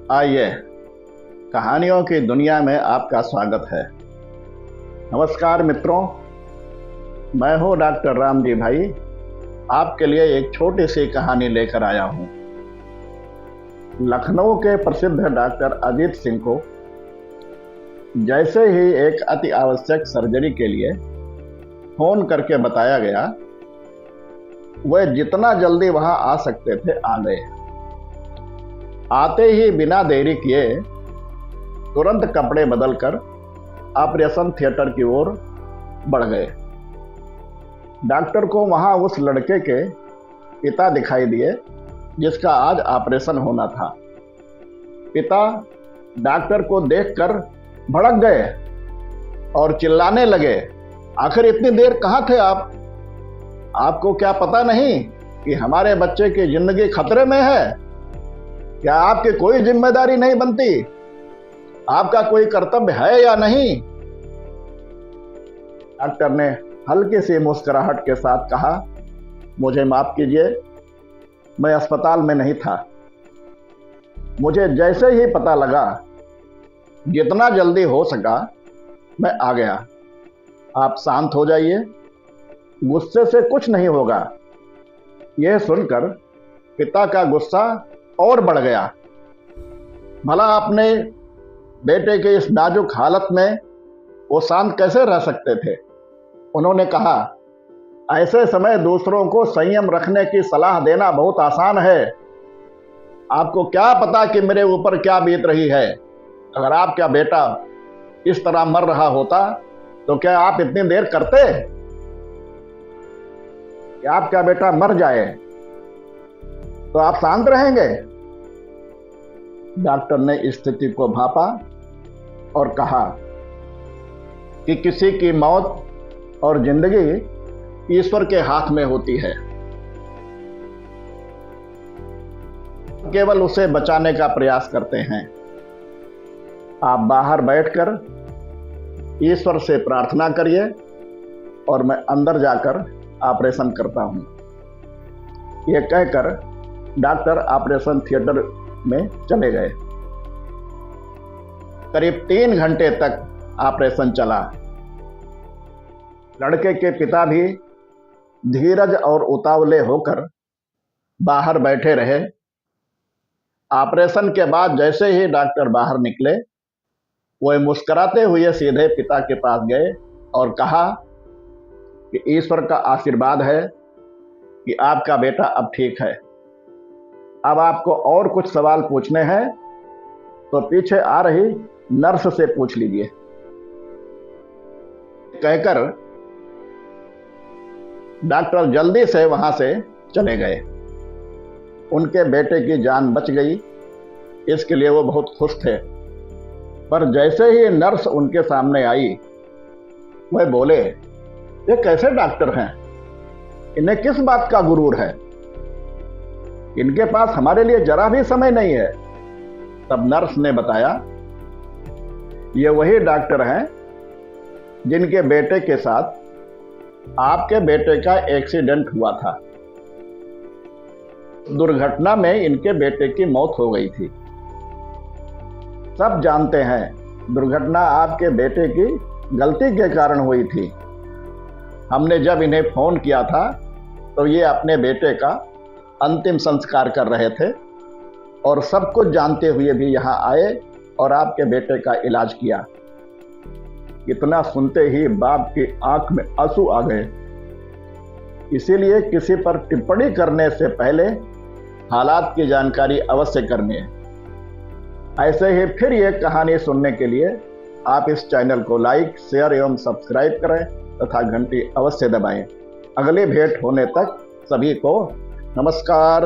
आइए, कहानियों की दुनिया में आपका स्वागत है। नमस्कार मित्रों, मैं हूं डॉक्टर राम जी भाई। आपके लिए एक छोटी सी कहानी लेकर आया हूं। लखनऊ के प्रसिद्ध डॉक्टर अजीत सिंह को जैसे ही एक अति आवश्यक सर्जरी के लिए फोन करके बताया गया, वे जितना जल्दी वहां आ सकते थे आ गए। आते ही बिना देरी किए तुरंत कपड़े बदलकर ऑपरेशन थिएटर की ओर बढ़ गए। डॉक्टर को वहां उस लड़के के पिता दिखाई दिए जिसका आज ऑपरेशन होना था। पिता डॉक्टर को देखकर भड़क गए और चिल्लाने लगे, आखिर इतनी देर कहां थे आप? आपको क्या पता नहीं कि हमारे बच्चे की जिंदगी खतरे में है? क्या आपकी कोई जिम्मेदारी नहीं बनती? आपका कोई कर्तव्य है या नहीं? डॉक्टर ने हल्की सी मुस्कुराहट के साथ कहा, मुझे माफ कीजिए, मैं अस्पताल में नहीं था। मुझे जैसे ही पता लगा, जितना जल्दी हो सका मैं आ गया। आप शांत हो जाइए, गुस्से से कुछ नहीं होगा। यह सुनकर पिता का गुस्सा और बढ़ गया। भला अपने बेटे के इस नाजुक हालत में वो शांत कैसे रह सकते थे? उन्होंने कहा, ऐसे समय दूसरों को संयम रखने की सलाह देना बहुत आसान है। आपको क्या पता कि मेरे ऊपर क्या बीत रही है? अगर आपका बेटा इस तरह मर रहा होता तो क्या आप इतनी देर करते कि आपका बेटा मर जाए तो आप शांत रहेंगे? डॉक्टर ने स्थिति को भांपा और कहा कि किसी की मौत और जिंदगी ईश्वर के हाथ में होती है। केवल उसे बचाने का प्रयास करते हैं। आप बाहर बैठकर ईश्वर से प्रार्थना करिए और मैं अंदर जाकर ऑपरेशन करता हूं। यह कहकर डॉक्टर ऑपरेशन थिएटर में चले गए। करीब 3 घंटे तक ऑपरेशन चला। लड़के के पिता भी धीरज और उतावले होकर बाहर बैठे रहे। ऑपरेशन के बाद जैसे ही डॉक्टर बाहर निकले, वह मुस्कुराते हुए सीधे पिता के पास गए और कहा कि ईश्वर का आशीर्वाद है कि आपका बेटा अब ठीक है। अब आपको और कुछ सवाल पूछने हैं तो पीछे आ रही नर्स से पूछ लीजिए। कहकर डॉक्टर जल्दी से वहां से चले गए। उनके बेटे की जान बच गई, इसके लिए वो बहुत खुश थे। पर जैसे ही नर्स उनके सामने आई, वह बोले, ये कैसे डॉक्टर हैं? इन्हें किस बात का गुरूर है? इनके पास हमारे लिए जरा भी समय नहीं है। तब नर्स ने बताया, ये वही डॉक्टर हैं जिनके बेटे के साथ आपके बेटे का एक्सीडेंट हुआ था। दुर्घटना में इनके बेटे की मौत हो गई थी। सब जानते हैं दुर्घटना आपके बेटे की गलती के कारण हुई थी। हमने जब इन्हें फोन किया था तो ये अपने बेटे का अंतिम संस्कार कर रहे थे और सब कुछ जानते हुए भी यहाँ आए और आपके बेटे का इलाज किया। इतना सुनते ही बाप की आंख में आंसू आ गए। इसीलिए किसी पर टिप्पणी करने से पहले हालात की जानकारी अवश्य करनी है। ऐसे ही फिर ये कहानी सुनने के लिए आप इस चैनल को लाइक, शेयर एवं सब्सक्राइब करें तथा घंटी अवश्य दबाएं। अगली भेंट होने तक सभी को नमस्कार।